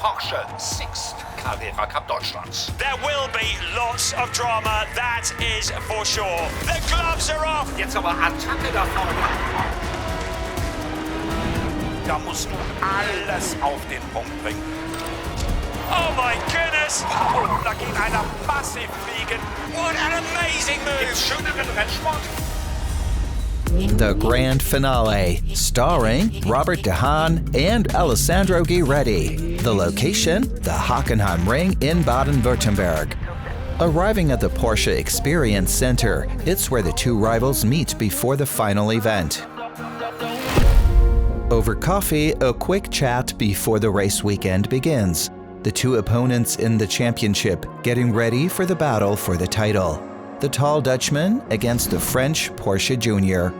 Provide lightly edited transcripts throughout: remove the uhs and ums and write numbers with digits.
Porsche Sixt Carrera Cup Deutschland. There will be lots of drama, that is for sure. The gloves are off. Jetzt aber Attacke da vorne. Da musst du alles auf den Punkt bringen. Oh my goodness! Oh, da geht einer massiv fliegen. What an amazing move! Gibt's schöneren Rennsport? The grand finale, starring Robert de Haan and Alessandro Ghiretti. The location, the Hockenheimring in Baden-Württemberg. Arriving at the Porsche Experience Center, it's where the two rivals meet before the final event. Over coffee, a quick chat before the race weekend begins. The two opponents in the championship getting ready for the battle for the title. The tall Dutchman against the French Porsche Junior.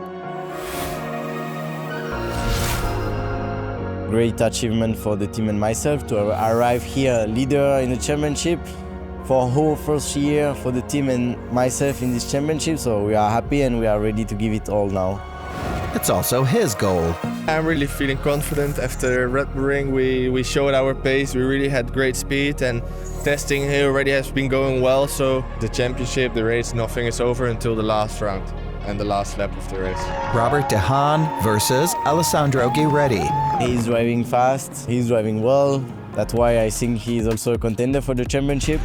Great achievement for the team and myself to arrive here leader in the championship for whole first year for the team and myself in this championship. So we are happy and we are ready to give it all now. It's also his goal. I'm really feeling confident after Red Bull Ring. We showed our pace, we really had great speed, and testing here already has been going well. So the championship, the race, nothing is over until the last round and the last lap of the race. Robert de Haan versus Alessandro Ghiretti. He's driving fast, he's driving well. That's why I think he's also a contender for the championship.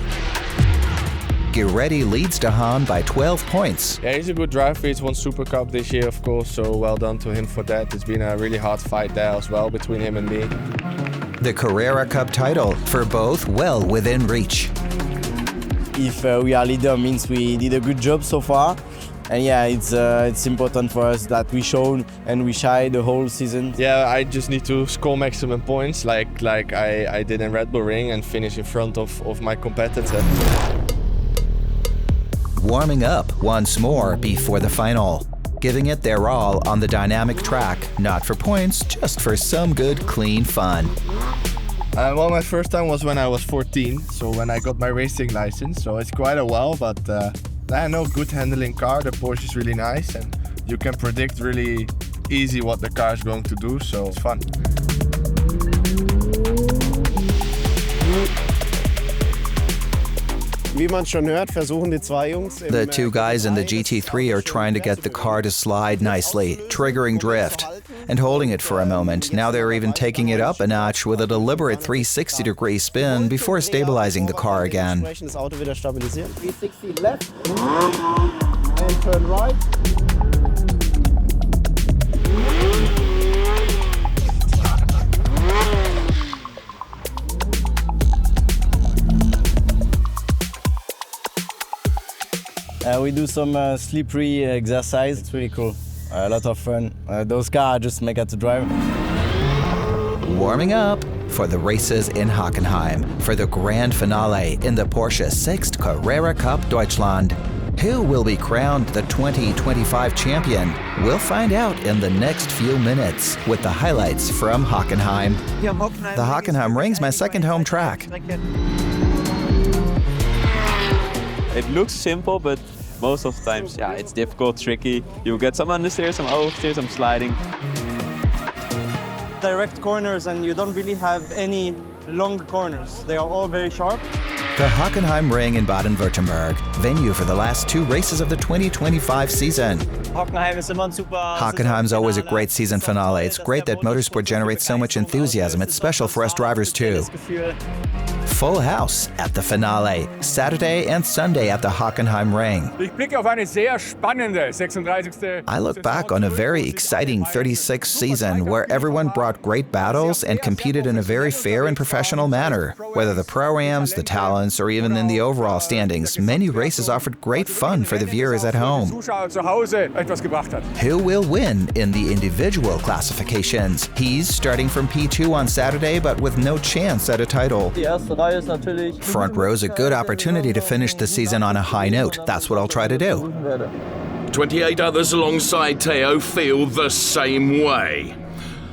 Ghiretti leads de Haan by 12 points. Yeah, he's a good driver. He's won Super Cup this year, of course, so well done to him for that. It's been a really hard fight there as well between him and me. The Carrera Cup title, for both well within reach. If we are leader, means we did a good job so far. And yeah, it's important for us that we showed and we shy the whole season. Yeah, I just need to score maximum points like I did in Red Bull Ring and finish in front of my competitor. Warming up once more before the final. Giving it their all on the dynamic track, not for points, just for some good, clean fun. Well, my first time was when I was 14, so when I got my racing license, so it's quite a while, but I know good handling car, the Porsche is really nice, and you can predict really easy what the car is going to do, so it's fun. The two guys in the GT3 are trying to get the car to slide nicely, triggering drift, and holding it for a moment. Now they're even taking it up a notch with a deliberate 360-degree spin before stabilizing the car again. 360 left and turn right. We do some slippery exercise. It's really cool. A lot of fun. Those cars just make it to drive. Warming up for the races in Hockenheim for the grand finale in the Porsche Sixt Carrera Cup Deutschland. Who will be crowned the 2025 champion? We'll find out in the next few minutes with the highlights from Hockenheim. The Hockenheimring's my second home track. It looks simple, but most of the times, yeah, it's difficult, tricky. You get some understeer, some oversteer, some sliding. Direct corners, and you don't really have any long corners. They are all very sharp. The Hockenheimring in Baden-Württemberg, venue for the last two races of the 2025 season. Hockenheim's always a great season finale. It's great that motorsport generates so much enthusiasm. It's special for us drivers too. Full house at the finale, Saturday and Sunday at the Hockenheimring. I look back on a very exciting 36th season where everyone brought great battles and competed in a very fair and professional manner. Whether the ProAms, the talents, or even in the overall standings, many races offered great fun for the viewers at home. Who will win in the individual classifications? He's starting from P2 on Saturday, but with no chance at a title. Front row's a good opportunity to finish the season on a high note. That's what I'll try to do. 28 others alongside Theo feel the same way.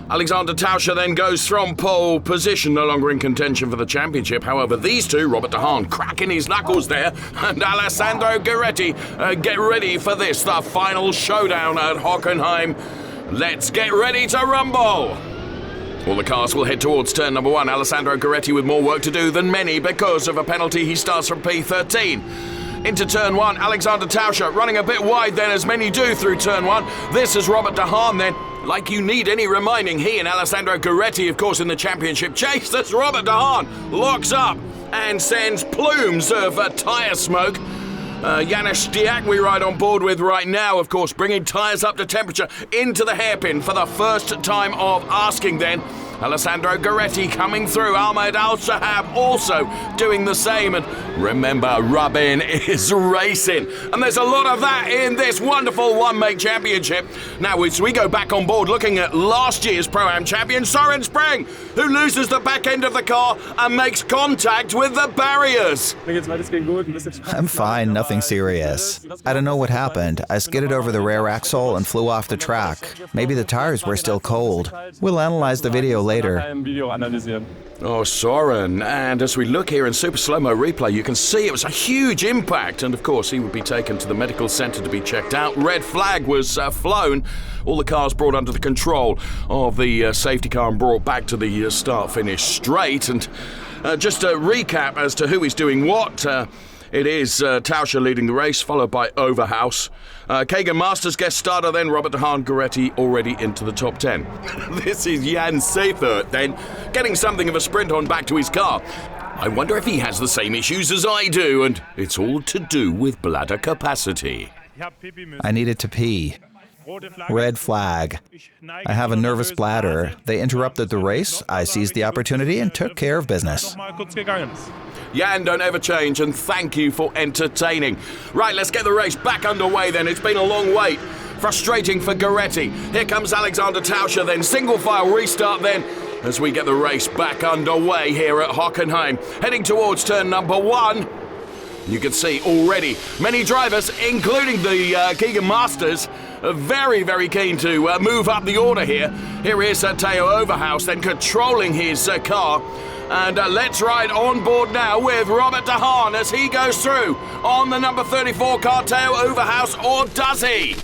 Alexander Tauscher then goes from pole position, no longer in contention for the championship. However, these two, Robert de Haan cracking his knuckles there, and Alessandro Ghiretti, get ready for this, the final showdown at Hockenheim. Let's get ready to rumble. All the cars will head towards turn number 1. Alessandro Ghiretti with more work to do than many because of a penalty. He starts from P13. Into turn 1, Alexander Tauscher running a bit wide then, as many do through turn 1. This is Robert de Haan then. Like you need any reminding, he and Alessandro Ghiretti, of course, in the championship chase. That's Robert de Haan locks up and sends plumes of tyre smoke. Janis Stiak we ride on board with right now, of course, bringing tyres up to temperature into the hairpin for the first time of asking then. Alessandro Ghiretti coming through, Ahmed Al-Shahab also doing the same, and remember, Rubin is racing, and there's a lot of that in this wonderful one-make championship. Now, as we go back on board looking at last year's Pro-Am champion, Søren Spring, who loses the back end of the car and makes contact with the barriers. I'm fine, nothing serious. I don't know what happened. I skidded over the rear axle and flew off the track. Maybe the tires were still cold. We'll analyze the video later. Oh, Søren, and as we look here in super slow-mo replay, you can see it was a huge impact, and of course he would be taken to the medical centre to be checked out. Red flag was flown, all the cars brought under the control of the safety car and brought back to the start-finish straight. And just a recap as to who is doing what. It is Tauscher leading the race, followed by Overhaus. Keegan Masters guest starter, then Robert de Haan Ghiretti already into the top 10. This is Jan Seifert then, getting something of a sprint on back to his car. I wonder if he has the same issues as I do, and it's all to do with bladder capacity. I needed to pee. Red flag. I have a nervous bladder. They interrupted the race. I seized the opportunity and took care of business. Jan, don't ever change, and thank you for entertaining. Right, let's get the race back underway then. It's been a long wait. Frustrating for Ghiretti. Here comes Alexander Tauscher then. Single file restart then as we get the race back underway here at Hockenheim. Heading towards turn number 1. You can see already many drivers, including the Keegan Masters, are very, very keen to move up the order here. Here is Theo Overhaus then controlling his car. And let's ride on board now with Robert de Haan as he goes through on the number 34 car, Theo Overhaus, or does he?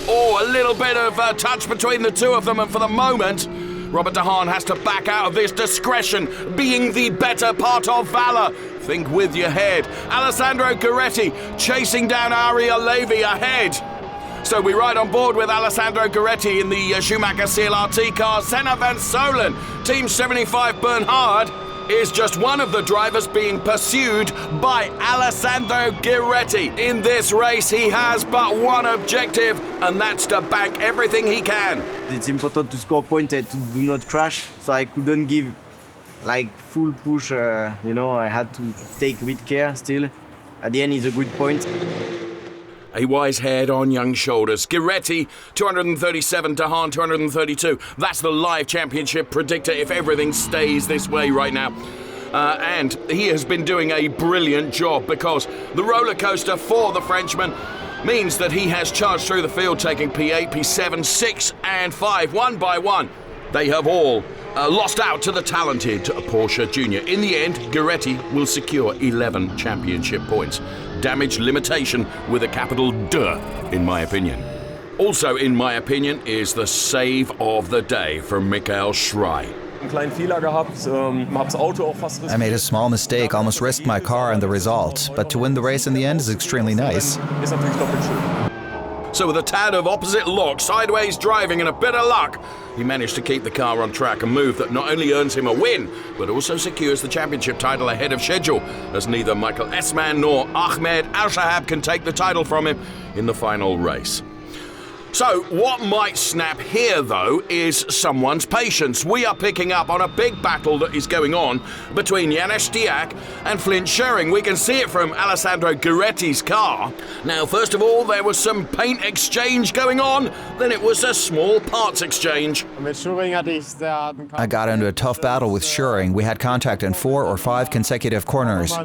Oh, a little bit of touch between the two of them, and for the moment, Robert de Haan has to back out of this. Discretion being the better part of valor. Think with your head. Alessandro Ghiretti chasing down Aria Levy ahead. So we ride on board with Alessandro Ghiretti in the Schumacher CLRT car. Senna van Solen, Team 75 Bernhard, is just one of the drivers being pursued by Alessandro Ghiretti. In this race, he has but one objective, and that's to bank everything he can. It's important to score points and to do not crash, so I couldn't give like full push, I had to take with care still. At the end, it's a good point. A wise head on young shoulders. Ghiretti, 237, de Haan, 232. That's the live championship predictor if everything stays this way right now. And he has been doing a brilliant job because the roller coaster for the Frenchman means that he has charged through the field, taking P8, P7, 6 and 5, one by one. They have all lost out to the talented Porsche Junior. In the end, Ghiretti will secure 11 championship points. Damage limitation with a capital D, in my opinion. Also, in my opinion, is the save of the day from Michael Schrey. I made a small mistake, almost risked my car and the result, but to win the race in the end is extremely nice. So with a tad of opposite lock, sideways driving and a bit of luck, he managed to keep the car on track, a move that not only earns him a win, but also secures the championship title ahead of schedule, as neither Michael Esman nor Ahmed Al-Shahab can take the title from him in the final race. So, what might snap here, though, is someone's patience. We are picking up on a big battle that is going on between Janis Stiak and Flint Schering. We can see it from Alessandro Ghiretti's car. Now, first of all, there was some paint exchange going on, then it was a small parts exchange. I got into a tough battle with Schering. We had contact in 4 or 5 consecutive corners.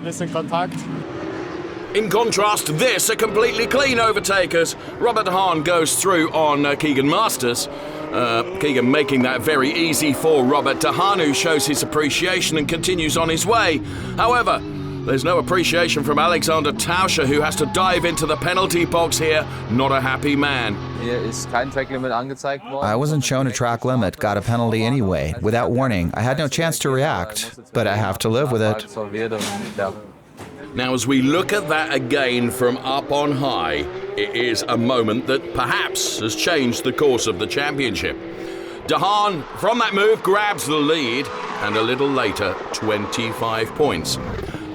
In contrast, this a completely clean overtakers. Robert de Haan goes through on Keegan Masters. Keegan making that very easy for Robert de Haan, who shows his appreciation and continues on his way. However, There's no appreciation from Alexander Tauscher, who has to dive into the penalty box here. Not a happy man. I wasn't shown a track limit, got a penalty anyway, without warning. I had no chance to react, but I have to live with it. Now, as we look at that again from up on high, it is a moment that perhaps has changed the course of the championship. De Haan, from that move, grabs the lead, and a little later, 25 points.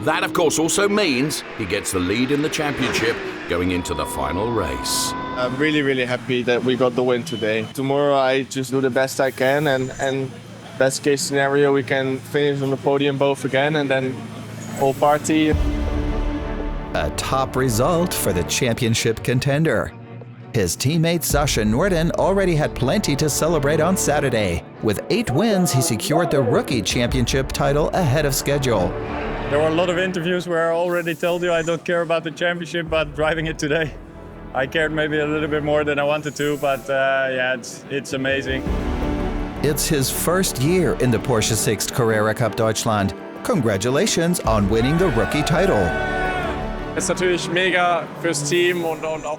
That, of course, also means he gets the lead in the championship going into the final race. I'm really, really happy that we got the win today. Tomorrow I just do the best I can, and best case scenario, we can finish on the podium both again, and then whole party. A top result for the championship contender. His teammate Sacha Norden already had plenty to celebrate on Saturday. With 8 wins, he secured the Rookie Championship title ahead of schedule. There were a lot of interviews where I already told you I don't care about the championship, but driving it today, I cared maybe a little bit more than I wanted to, but yeah, it's amazing. It's his first year in the Porsche Sixt Carrera Cup Deutschland. Congratulations on winning the rookie title.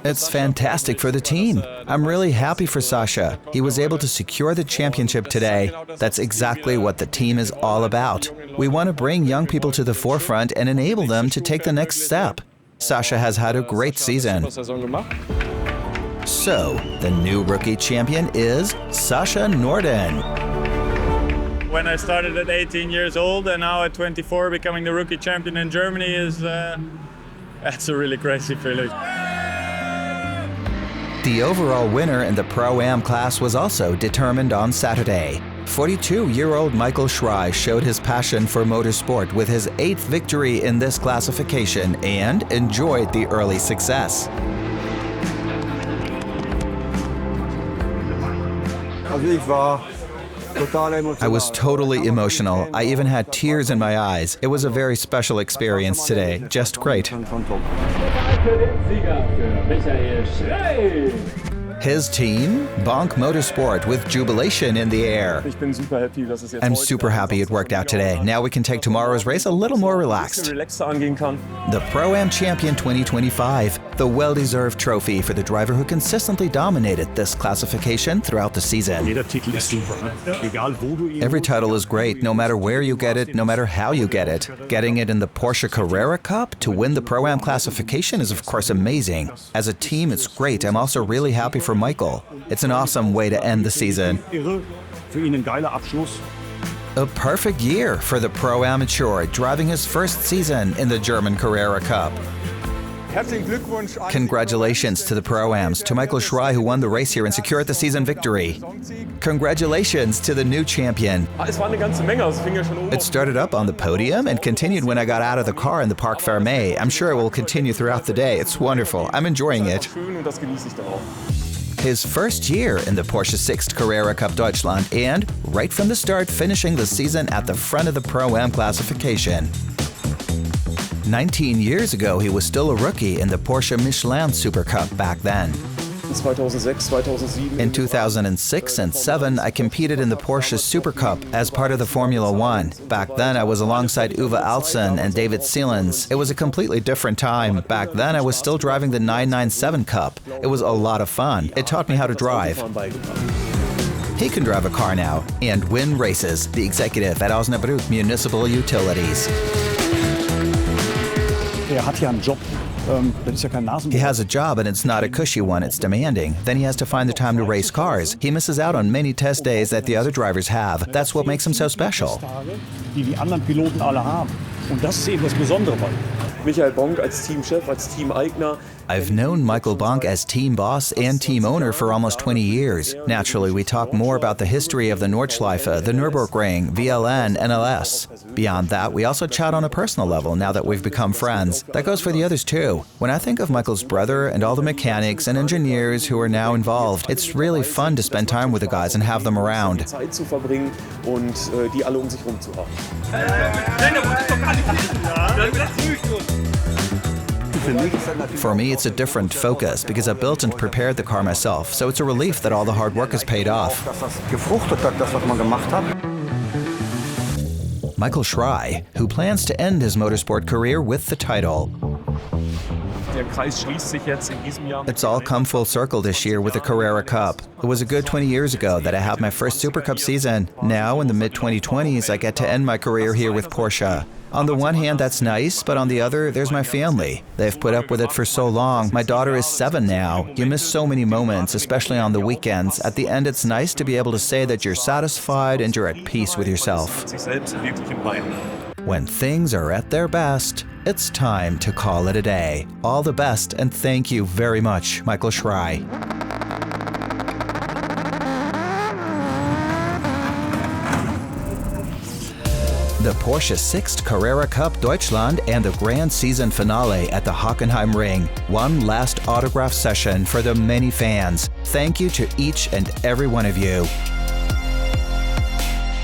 It's fantastic for the team. I'm really happy for Sacha. He was able to secure the championship today. That's exactly what the team is all about. We want to bring young people to the forefront and enable them to take the next step. Sacha has had a great season. So, the new rookie champion is Sacha Norden. When I started at 18 years old and now at 24 becoming the rookie champion in Germany is that's a really crazy feeling. The overall winner in the Pro-Am class was also determined on Saturday. 42-year-old Michael Schrey showed his passion for motorsport with his 8th victory in this classification and enjoyed the early success. I was totally emotional. I even had tears in my eyes. It was a very special experience today. Just great. His team, Bonk Motorsport, with jubilation in the air. I'm super happy it worked out today. Now we can take tomorrow's race a little more relaxed. The Pro-Am Champion 2025, the well-deserved trophy for the driver who consistently dominated this classification throughout the season. Every title is great, no matter where you get it, no matter how you get it. Getting it in the Porsche Carrera Cup to win the Pro-Am classification is of course amazing. As a team, it's great. I'm also really happy for Michael. It's an awesome way to end the season. A perfect year for the Pro Amateur, driving his first season in the German Carrera Cup. Congratulations to the Pro-Ams, to Michael Schrey, who won the race here and secured the season victory. Congratulations to the new champion. It started up on the podium and continued when I got out of the car in the Parc Fermé. I'm sure it will continue throughout the day. It's wonderful. I'm enjoying it. His first year in the Porsche Sixt Carrera Cup Deutschland and, right from the start, finishing the season at the front of the Pro-Am classification. 19 years ago, he was still a rookie in the Porsche Michelin Super Cup back then. In 2006 and 2007, I competed in the Porsche Super Cup as part of the Formula One. Back then, I was alongside Uwe Alsen and David Seelens. It was a completely different time. Back then, I was still driving the 997 Cup. It was a lot of fun. It taught me how to drive. He can drive a car now and win races. The executive at Osnabrück Municipal Utilities. He has a job and it's not a cushy one, it's demanding. Then he has to find the time to race cars. He misses out on many test days that the other drivers have. That's what makes him so special. Michael Bonk als Teamchef, als Teameigner. I've known Michael Bonk as team boss and team owner for almost 20 years. Naturally, we talk more about the history of the Nordschleife, the Nürburgring, VLN, NLS. Beyond that, we also chat on a personal level now that we've become friends. That goes for the others too. When I think of Michael's brother and all the mechanics and engineers who are now involved, it's really fun to spend time with the guys and have them around. Zeit zu verbringen und die alle sich rum zu haben. For me, it's a different focus because I built and prepared the car myself, so it's a relief that all the hard work has paid off. Michael Schrey, who plans to end his motorsport career with the title. It's all come full circle this year with the Carrera Cup. It was a good 20 years ago that I had my first Super Cup season. Now, in the mid-2020s, I get to end my career here with Porsche. On the one hand, that's nice, but on the other, there's my family. They've put up with it for so long. My daughter is 7 now. You miss so many moments, especially on the weekends. At the end, it's nice to be able to say that you're satisfied and you're at peace with yourself. When things are at their best, it's time to call it a day. All the best, and thank you very much, Michael Schrey. The Porsche Sixt Carrera Cup Deutschland and the grand season finale at the Hockenheimring. One last autograph session for the many fans. Thank you to each and every one of you.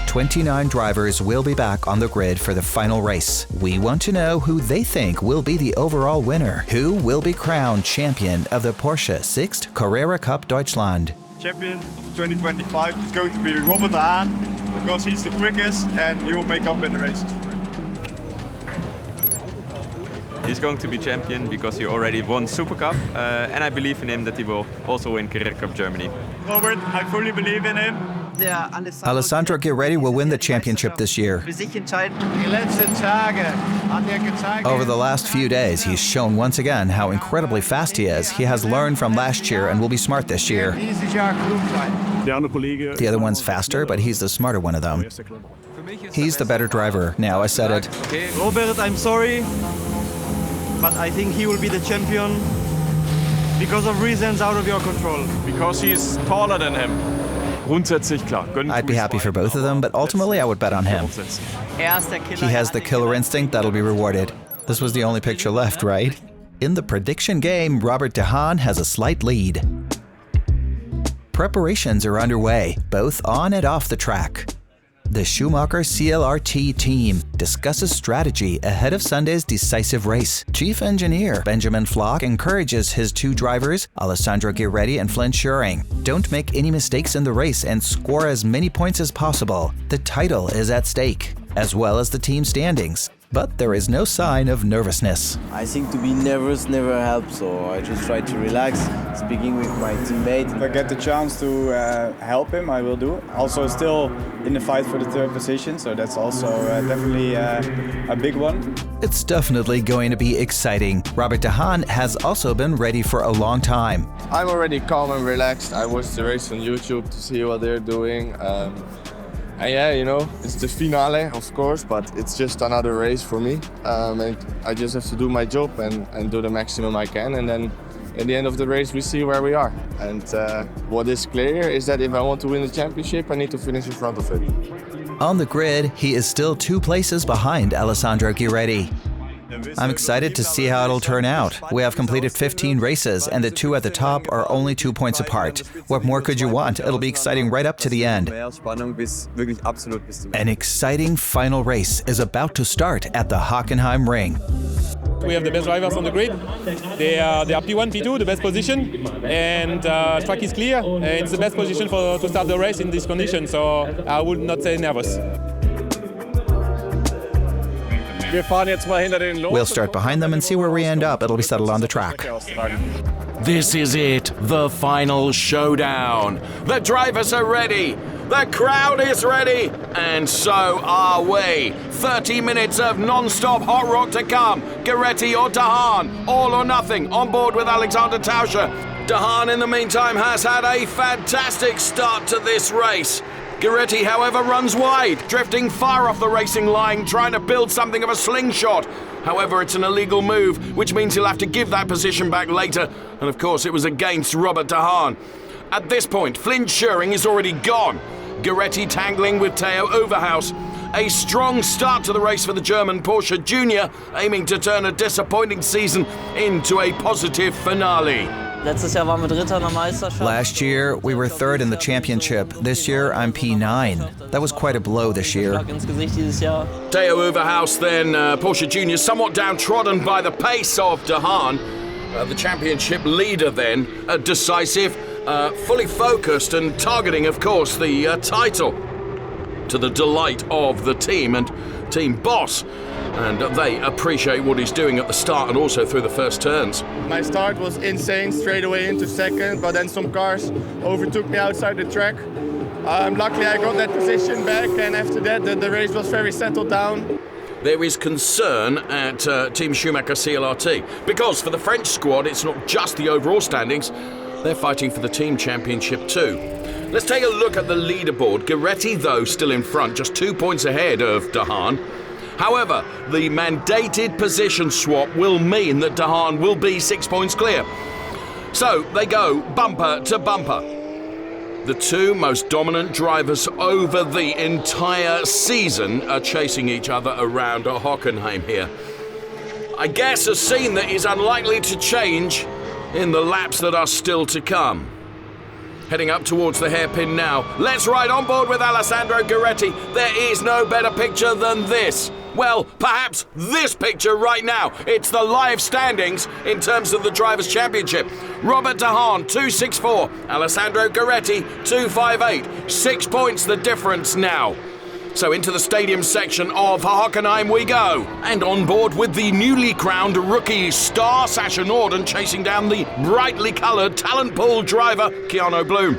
29 drivers will be back on the grid for the final race. We want to know who they think will be the overall winner. Who will be crowned champion of the Porsche Sixt Carrera Cup Deutschland? Champion 2025 is going to be Robert de Haan, because he's the quickest and he will make up in the race. He's going to be champion because he already won Super Cup, and I believe in him that he will also win Carrera Cup Germany. Robert, I fully believe in him. Alessandro Ghiretti will win the championship this year. Over the last few days, he's shown once again how incredibly fast he is. He has learned from last year and will be smart this year. The other one's faster, but he's the smarter one of them. He's the better driver. Now I said it. Robert, I'm sorry, but I think he will be the champion because of reasons out of your control. Because he's taller than him. I'd be happy for both of them, but ultimately I would bet on him. He has the killer instinct that'll be rewarded. This was the only picture left, right? In the prediction game, Robert de Haan has a slight lead. Preparations are underway, both on and off the track. The Schumacher CLRT team discusses strategy ahead of Sunday's decisive race. Chief engineer Benjamin Flock encourages his two drivers, Alessandro Ghiretti and Flynn Schuring. Don't make any mistakes in the race and score as many points as possible. The title is at stake, as well as the team standings. But there is no sign of nervousness. I think to be nervous never helps, so I just try to relax, speaking with my teammate. If I get the chance to help him, I will do. Also still in the fight for the third position, so that's also definitely a big one. It's definitely going to be exciting. Robert de Haan has also been ready for a long time. I'm already calm and relaxed. I watch the race on YouTube to see what they're doing. And yeah, you know, it's the finale, of course, but it's just another race for me. And I just have to do my job and do the maximum I can. And then at the end of the race, we see where we are. And what is clear is that if I want to win the championship, I need to finish in front of it. On the grid, he is still 2 places behind Alessandro Ghiretti. I'm excited to see how it'll turn out. We have completed 15 races, and the 2 at the top are only 2 points apart. What more could you want? It'll be exciting right up to the end. An exciting final race is about to start at the Hockenheimring. We have the best drivers on the grid. They are P1, P2, the best position, and track is clear. It's the best position to start the race in this condition, so I would not say nervous. We'll start behind them and see where we end up. It'll be settled on the track. This is it, the final showdown. The drivers are ready, the crowd is ready, and so are we. 30 minutes of non-stop hot rock to come. Ghiretti or de Haan, all or nothing, on board with Alexander Tauscher. De Haan, in the meantime, has had a fantastic start to this race. Ghiretti, however, runs wide, drifting far off the racing line, trying to build something of a slingshot. However, it's an illegal move, which means he'll have to give that position back later. And of course, it was against Robert de Haan. At this point, Flynn Schuring is already gone. Ghiretti tangling with Theo Overhaus. A strong start to the race for the German Porsche Junior, aiming to turn a disappointing season into a positive finale. Last year, we were 3rd in the championship. This year, I'm P9. That was quite a blow this year. Theo Overhaus then, Porsche Junior, somewhat downtrodden by the pace of de Haan. The championship leader then, decisive, fully focused and targeting, of course, the title. To the delight of the team. And team boss, and they appreciate what he's doing at the start and also through the first turns. My start was insane, straight away into second, but then some cars overtook me outside the track. Luckily I got that position back, and after that the race was very settled down. There is concern at Team Schumacher CLRT, because for the French squad it's not just the overall standings, they're fighting for the team championship too. Let's take a look at the leaderboard. Ghiretti, though, still in front, just 2 points ahead of de Haan. However, the mandated position swap will mean that de Haan will be 6 points clear. So they go bumper to bumper. The two most dominant drivers over the entire season are chasing each other around at Hockenheim here. I guess a scene that is unlikely to change in the laps that are still to come. Heading up towards the hairpin now. Let's ride on board with Alessandro Ghiretti. There is no better picture than this. Well, perhaps this picture right now. It's the live standings in terms of the Drivers' Championship. Robert de Haan, 264. Alessandro Ghiretti, 258. 6 points the difference now. So into the stadium section of Hockenheim we go. And on board with the newly crowned rookie star Sacha Norden, chasing down the brightly coloured talent pool driver Keanu Bloom.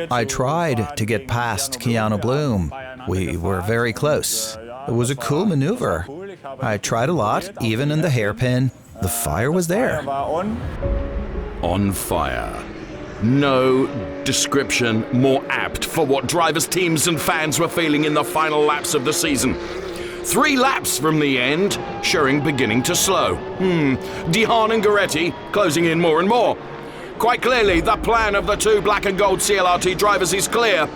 I tried to get past Keanu Bloom. We were very close. It was a cool maneuver. I tried a lot, even in the hairpin. The fire was there. On fire. No description more apt for what drivers, teams and fans were feeling in the final laps of the season. 3 laps from the end, Schrey beginning to slow. De Haan and Ghiretti closing in more and more. Quite clearly, the plan of the two black and gold CLRT drivers is clear.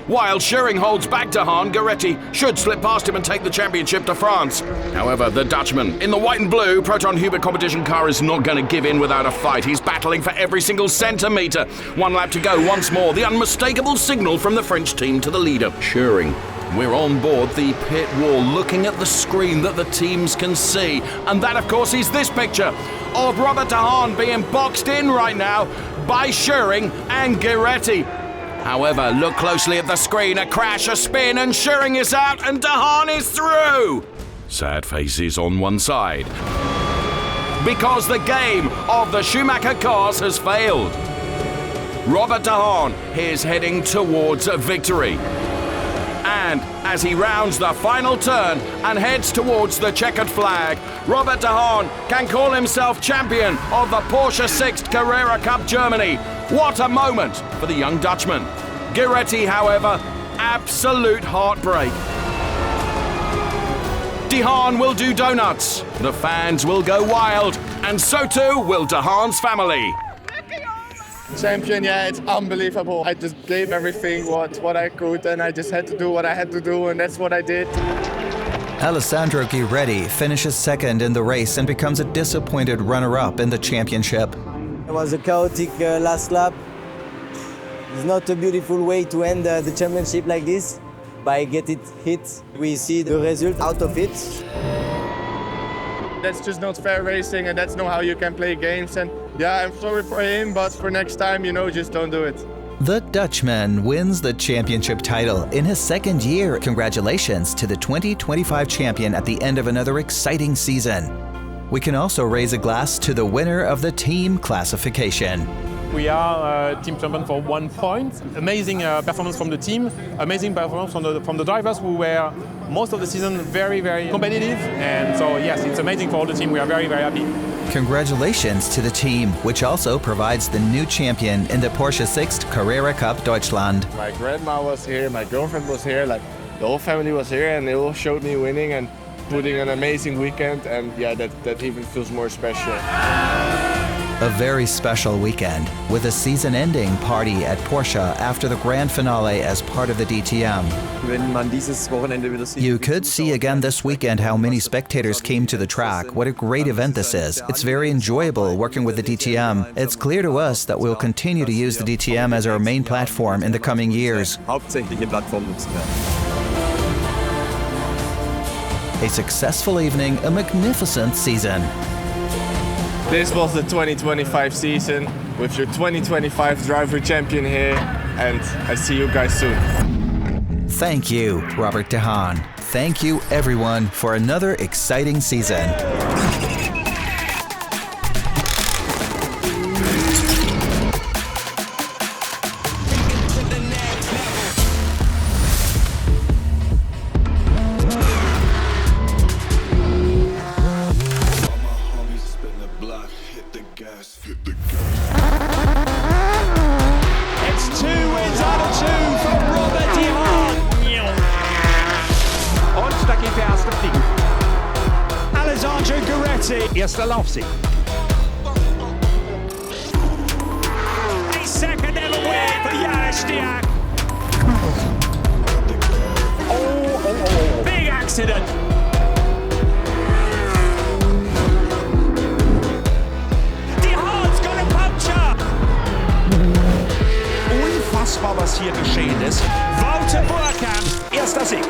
While Schrey holds back de Haan, Ghiretti should slip past him and take the championship to France. However, the Dutchman in the white and blue Proton Huber Competition car is not going to give in without a fight. He's battling for every single centimetre. 1 lap to go once more. The unmistakable signal from the French team to the leader, Schrey. We're on board the pit wall, looking at the screen that the teams can see. And that, of course, is this picture of Robert de Haan being boxed in right now by Schrey and Ghiretti. However, look closely at the screen. A crash, a spin, and Schrey is out, and de Haan is through. Sad faces on one side. Because the game of the Schumacher cars has failed. Robert de Haan is heading towards victory. And as he rounds the final turn and heads towards the checkered flag, Robert de Haan can call himself champion of the Porsche Sixt Carrera Cup Germany. What a moment for the young Dutchman. Ghiretti, however, absolute heartbreak. De Haan will do donuts. The fans will go wild, and so too will de Haan's family. Champion, yeah, it's unbelievable. I just gave everything what I could, and I just had to do what I had to do, and that's what I did. Alessandro Ghiretti finishes second in the race and becomes a disappointed runner-up in the championship. It was a chaotic last lap. It's not a beautiful way to end the championship like this, by getting hit. We see the result out of it. That's just not fair racing, and that's not how you can play games. And yeah, I'm sorry for him, but for next time, just don't do it. The Dutchman wins the championship title in his second year. Congratulations to the 2025 champion at the end of another exciting season. We can also raise a glass to the winner of the team classification. We are team champion for 1 point. Amazing performance from the team. Amazing performance from the drivers who were most of the season very, very competitive. And so, yes, it's amazing for all the team. We are very, very happy. Congratulations to the team, which also provides the new champion in the Porsche Sixt Carrera Cup Deutschland. My grandma was here, my girlfriend was here, the whole family was here, and they all showed me winning and putting an amazing weekend, and yeah, that even feels more special. A very special weekend with a season-ending party at Porsche after the grand finale as part of the DTM. You could see again this weekend how many spectators came to the track. What a great event this is. It's very enjoyable working with the DTM. It's clear to us that we'll continue to use the DTM as our main platform in the coming years. A successful evening, a magnificent season. This was the 2025 season with your 2025 driver champion here, and I see you guys soon. Thank you, Robert de Haan. Thank you, everyone, for another exciting season. It's 2 wins out of 2 from Robert de Haan. Und da geht der erste Fliegen. Alessandro Ghiretti. Erster Laufsieg. A second ever win for Jarostiak. Big accident. De Haan's got a puncture. Unfassbar, was hier geschehen ist. Wout van Aert, erster Sieg.